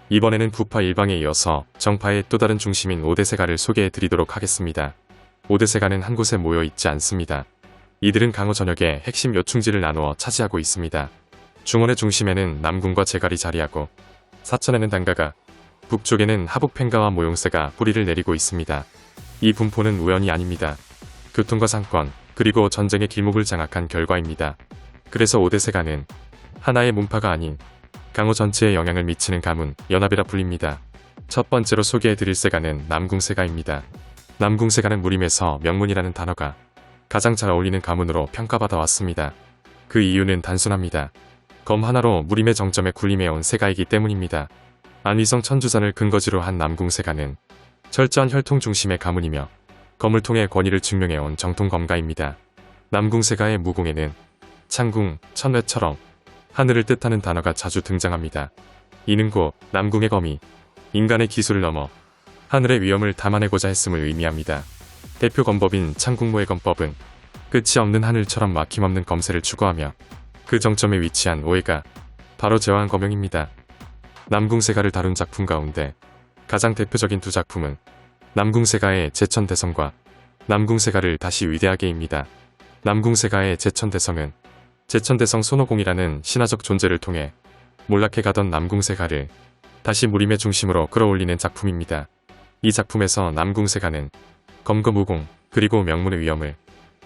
이번에는 부파 일방에 이어서 정파의 또 다른 중심인 오대세가를 소개해 드리도록 하겠습니다. 오대세가는 한 곳에 모여 있지 않습니다. 이들은 강호 전역의 핵심 요충지를 나누어 차지하고 있습니다. 중원의 중심에는 남궁과 제갈이 자리하고 사천에는 단가가, 북쪽에는 하북팽가와 모용새가 뿌리를 내리고 있습니다. 이 분포는 우연이 아닙니다. 교통과 상권, 그리고 전쟁의 길목을 장악한 결과입니다. 그래서 오대세가는 하나의 문파가 아닌 강호 전체에 영향을 미치는 가문, 연합이라 불립니다. 첫 번째로 소개해드릴 세가는 남궁세가입니다. 남궁세가는 무림에서 명문이라는 단어가 가장 잘 어울리는 가문으로 평가받아 왔습니다. 그 이유는 단순합니다. 검 하나로 무림의 정점에 군림해온 세가이기 때문입니다. 안위성 천주산을 근거지로 한 남궁세가는 철저한 혈통 중심의 가문이며 검을 통해 권위를 증명해온 정통 검가입니다. 남궁세가의 무공에는 창궁, 천외처럼 하늘을 뜻하는 단어가 자주 등장합니다. 이는 곧 남궁의 검이 인간의 기술을 넘어 하늘의 위엄을 담아내고자 했음을 의미합니다. 대표 검법인 창궁모의 검법은 끝이 없는 하늘처럼 막힘없는 검세를 추구하며 그 정점에 위치한 오해가 바로 제왕 검용입니다. 남궁세가를 다룬 작품 가운데 가장 대표적인 두 작품은 남궁세가의 제천대성과 남궁세가를 다시 위대하게입니다. 남궁세가의 제천대성은 제천대성 손오공이라는 신화적 존재를 통해 몰락해가던 남궁세가를 다시 무림의 중심으로 끌어올리는 작품입니다. 이 작품에서 남궁세가는 검거 무공 그리고 명문의 위엄을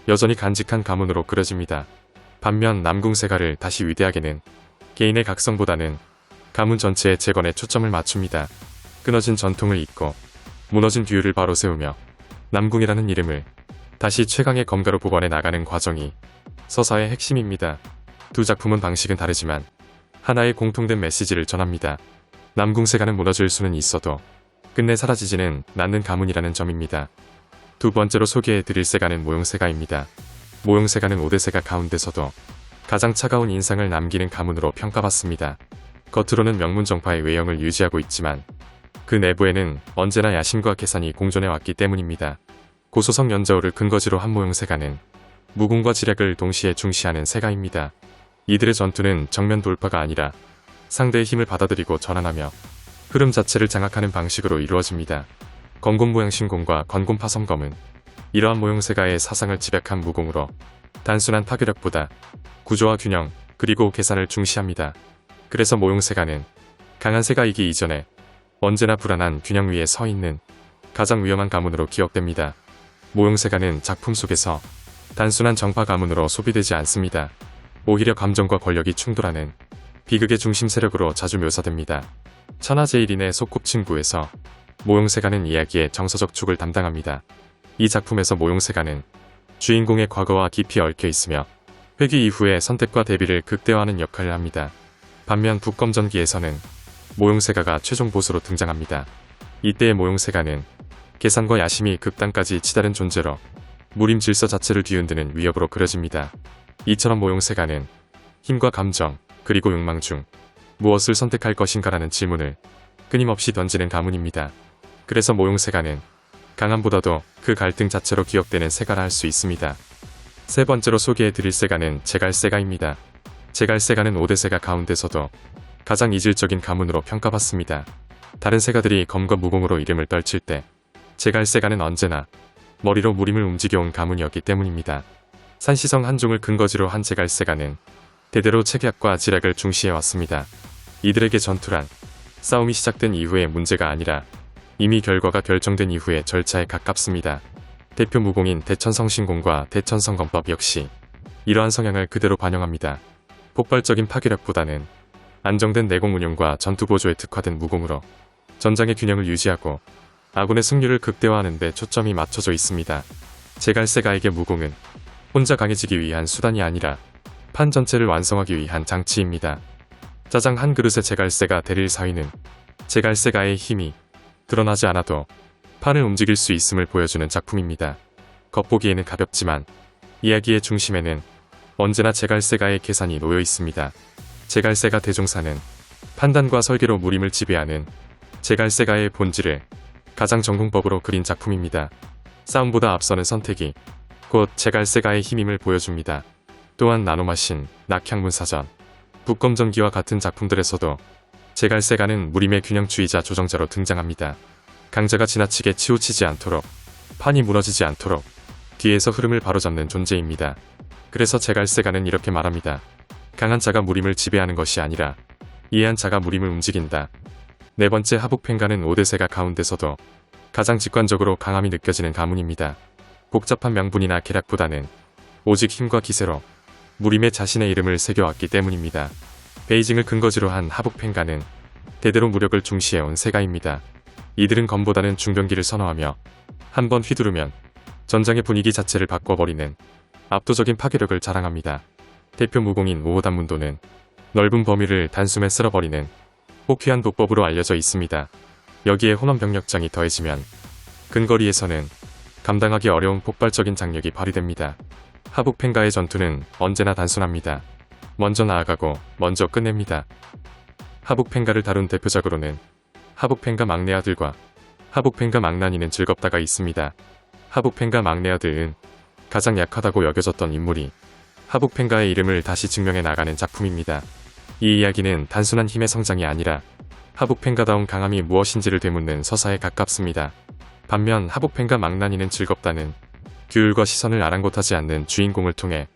여전히 간직한 가문으로 그려집니다. 반면 남궁세가를 다시 위대하게는 개인의 각성보다는 가문 전체의 재건에 초점을 맞춥니다. 끊어진 전통을 잇고 무너진 규율을 바로 세우며 남궁이라는 이름을 다시 최강의 검가로 복원해 나가는 과정이 서사의 핵심입니다. 두 작품은 방식은 다르지만 하나의 공통된 메시지를 전합니다. 남궁세가는 무너질 수는 있어도 끝내 사라지지는 않는 가문이라는 점입니다. 두 번째로 소개해드릴 세가는 모용세가입니다. 모용세가는 오대세가 가운데서도 가장 차가운 인상을 남기는 가문으로 평가받습니다. 겉으로는 명문 정파의 외형을 유지하고 있지만 그 내부에는 언제나 야심과 계산이 공존해 왔기 때문입니다. 고소성 연자오를 근거지로 한 모용세가는 무궁과 지략을 동시에 중시하는 세가입니다. 이들의 전투는 정면 돌파가 아니라 상대의 힘을 받아들이고 전환하며 흐름 자체를 장악하는 방식으로 이루어집니다. 건곤모양신공과 건곤파성검은 이러한 모용세가의 사상을 집약한 무공으로 단순한 파괴력보다 구조와 균형 그리고 계산을 중시합니다. 그래서 모용세가는 강한 세가이기 이전에 언제나 불안한 균형 위에 서 있는 가장 위험한 가문으로 기억됩니다. 모용세가는 작품 속에서 단순한 정파 가문으로 소비되지 않습니다. 오히려 감정과 권력이 충돌하는 비극의 중심 세력으로 자주 묘사됩니다. 천하제일인의 소꿉친구에서 모용세가는 이야기의 정서적 축을 담당합니다. 이 작품에서 모용세가는 주인공의 과거와 깊이 얽혀 있으며 회귀 이후의 선택과 대비를 극대화하는 역할을 합니다. 반면 북검전기에서는 모용세가가 최종 보스로 등장합니다. 이때의 모용세가는 계산과 야심이 극단까지 치달은 존재로 무림 질서 자체를 뒤흔드는 위협으로 그려집니다. 이처럼 모용세가는 힘과 감정 그리고 욕망 중 무엇을 선택할 것인가라는 질문을 끊임없이 던지는 가문입니다. 그래서 모용세가는 강함보다도 그 갈등 자체로 기억되는 세가라 할 수 있습니다. 세 번째로 소개해드릴 세가는 제갈세가입니다. 제갈세가는 오대세가 가운데서도 가장 이질적인 가문으로 평가받습니다. 다른 세가들이 검과 무공으로 이름을 떨칠 때 제갈세가는 언제나 머리로 무림을 움직여온 가문이었기 때문입니다. 산시성 한종을 근거지로 한 제갈세가는 대대로 체계학과 지략을 중시해왔습니다. 이들에게 전투란 싸움이 시작된 이후의 문제가 아니라 이미 결과가 결정된 이후의 절차에 가깝습니다. 대표 무공인 대천성신공과 대천성검법 역시 이러한 성향을 그대로 반영합니다. 폭발적인 파괴력보다는 안정된 내공 운용과 전투 보조에 특화된 무공으로 전장의 균형을 유지하고 아군의 승률을 극대화하는 데 초점이 맞춰져 있습니다. 제갈세가에게 무공은 혼자 강해지기 위한 수단이 아니라 판 전체를 완성하기 위한 장치입니다. 짜장 한 그릇의 제갈세가 대릴 사위는 제갈세가의 힘이 드러나지 않아도 판을 움직일 수 있음을 보여주는 작품입니다. 겉보기에는 가볍지만 이야기의 중심에는 언제나 제갈세가의 계산이 놓여 있습니다. 제갈세가 대종사는 판단과 설계로 무림을 지배하는 제갈세가의 본질을 가장 전공법으로 그린 작품입니다. 싸움보다 앞서는 선택이 곧 제갈세가의 힘임을 보여줍니다. 또한 나노마신, 낙향문사전, 북검전기와 같은 작품들에서도 제갈세가는 무림의 균형주의자 조정자로 등장합니다. 강자가 지나치게 치우치지 않도록, 판이 무너지지 않도록 뒤에서 흐름을 바로잡는 존재입니다. 그래서 제갈세가는 이렇게 말합니다. 강한 자가 무림을 지배하는 것이 아니라 이해한 자가 무림을 움직인다. 네 번째 하북펜가는 오대세가 가운데서도 가장 직관적으로 강함이 느껴지는 가문입니다. 복잡한 명분이나 계략보다는 오직 힘과 기세로 무림에 자신의 이름을 새겨왔기 때문입니다. 베이징을 근거지로 한 하북펜가는 대대로 무력을 중시해온 세가입니다. 이들은 검보다는 중병기를 선호하며 한번 휘두르면 전장의 분위기 자체를 바꿔버리는 압도적인 파괴력을 자랑합니다. 대표 무공인 오호단문도는 넓은 범위를 단숨에 쓸어버리는 혹귀한 독법으로 알려져 있습니다. 여기에 혼원병력장이 더해지면 근거리에서는 감당하기 어려운 폭발적인 장력이 발휘됩니다. 하북펜가의 전투는 언제나 단순합니다. 먼저 나아가고 먼저 끝냅니다. 하북펜가를 다룬 대표작으로는 하북펜가 막내 아들과 하북펜가 망나니는 즐겁다가 있습니다. 하북펜가 막내 아들은 가장 약하다고 여겨졌던 인물이 하북펜가의 이름을 다시 증명해 나가는 작품입니다. 이 이야기는 단순한 힘의 성장이 아니라 하북펜가다운 강함이 무엇인지를 되묻는 서사에 가깝습니다. 반면 하북펜가 망나니는 즐겁다는 규율과 시선을 아랑곳하지 않는 주인공을 통해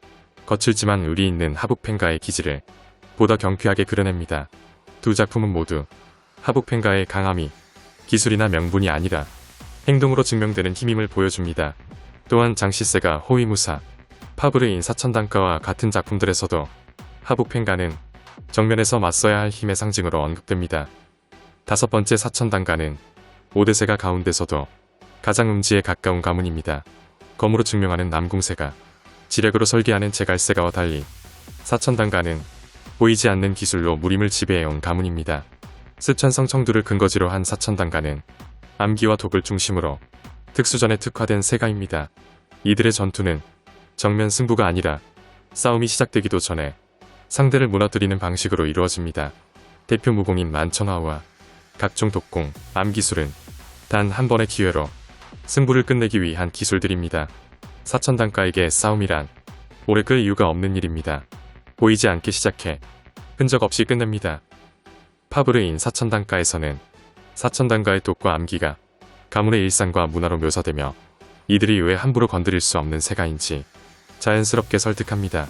거칠지만 의리 있는 하북펜가의 기질을 보다 경쾌하게 그려냅니다. 두 작품은 모두 하북펜가의 강함이 기술이나 명분이 아니라 행동으로 증명되는 힘임을 보여줍니다. 또한 장시세가 호위무사, 파브르인 사천단가와 같은 작품들에서도 하북펜가는 정면에서 맞서야 할 힘의 상징으로 언급됩니다. 다섯 번째 사천단가는 오대세가 가운데서도 가장 음지에 가까운 가문입니다. 검으로 증명하는 남궁세가, 지략으로 설계하는 제갈세가와 달리 사천단가는 보이지 않는 기술로 무림을 지배해온 가문입니다. 쓰촨성 청두를 근거지로 한 사천단가는 암기와 독을 중심으로 특수전에 특화된 세가입니다. 이들의 전투는 정면 승부가 아니라 싸움이 시작되기도 전에 상대를 무너뜨리는 방식으로 이루어집니다. 대표 무공인 만천하우와 각종 독공, 암기술은 단 한 번의 기회로 승부를 끝내기 위한 기술들입니다. 사천단가에게 싸움이란 오래 끌 이유가 없는 일입니다. 보이지 않게 시작해 흔적 없이 끝냅니다. 파브르인 사천단가에서는 사천단가의 독과 암기가 가문의 일상과 문화로 묘사되며 이들이 왜 함부로 건드릴 수 없는 세가인지 자연스럽게 설득합니다.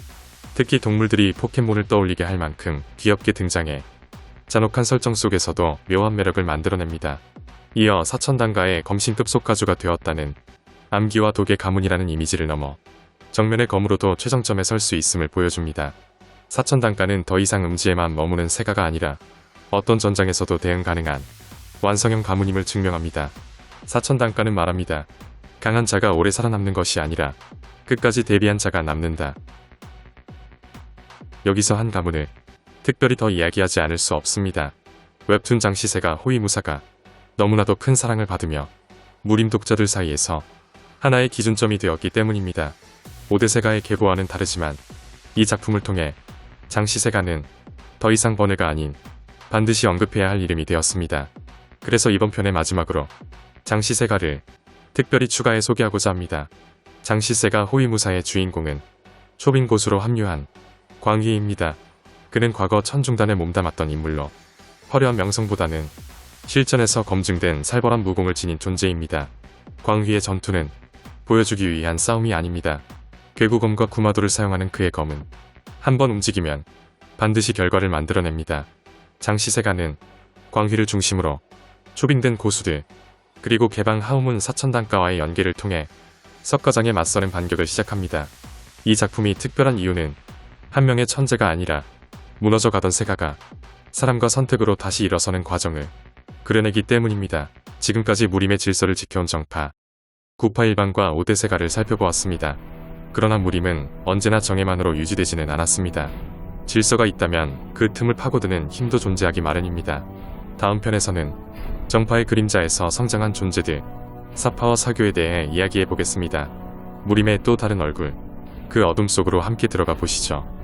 특히 동물들이 포켓몬을 떠올리게 할 만큼 귀엽게 등장해 잔혹한 설정 속에서도 묘한 매력을 만들어냅니다. 이어 사천단가의 검신급 속가주가 되었다는 암기와 독의 가문이라는 이미지를 넘어 정면의 검으로도 최정점에 설 수 있음을 보여줍니다. 사천단가는 더 이상 음지에만 머무는 세가가 아니라 어떤 전장에서도 대응 가능한 완성형 가문임을 증명합니다. 사천단가는 말합니다. 강한 자가 오래 살아남는 것이 아니라 끝까지 대비한 자가 남는다. 여기서 한 가문을 특별히 더 이야기하지 않을 수 없습니다. 웹툰 장시세가 호위무사가 너무나도 큰 사랑을 받으며 무림 독자들 사이에서 하나의 기준점이 되었기 때문입니다. 오대세가의 계보와는 다르지만 이 작품을 통해 장시세가는 더 이상 번외가 아닌 반드시 언급해야 할 이름이 되었습니다. 그래서 이번 편의 마지막으로 장시세가를 특별히 추가해 소개하고자 합니다. 장시세가 호위무사의 주인공은 초빙고수로 합류한 광희입니다. 그는 과거 천중단에 몸담았던 인물로 화려한 명성보다는 실전에서 검증된 살벌한 무공을 지닌 존재입니다. 광희의 전투는 보여주기 위한 싸움이 아닙니다. 괴구검과 구마도를 사용하는 그의 검은 한번 움직이면 반드시 결과를 만들어냅니다. 장시세가는 광희를 중심으로 초빙된 고수들 그리고 개방 하우문 사천단가와의 연계를 통해 석가장에 맞서는 반격을 시작합니다. 이 작품이 특별한 이유는 한 명의 천재가 아니라 무너져 가던 세가가 사람과 선택으로 다시 일어서는 과정을 그려내기 때문입니다. 지금까지 무림의 질서를 지켜온 정파 981방과 오대세가를 살펴보았습니다. 그러나 무림은 언제나 정예만으로 유지되지는 않았습니다. 질서가 있다면 그 틈을 파고드는 힘도 존재하기 마련입니다. 다음 편에서는 정파의 그림자에서 성장한 존재들 사파와 사교에 대해 이야기해보겠습니다. 무림의 또 다른 얼굴, 그 어둠 속으로 함께 들어가 보시죠.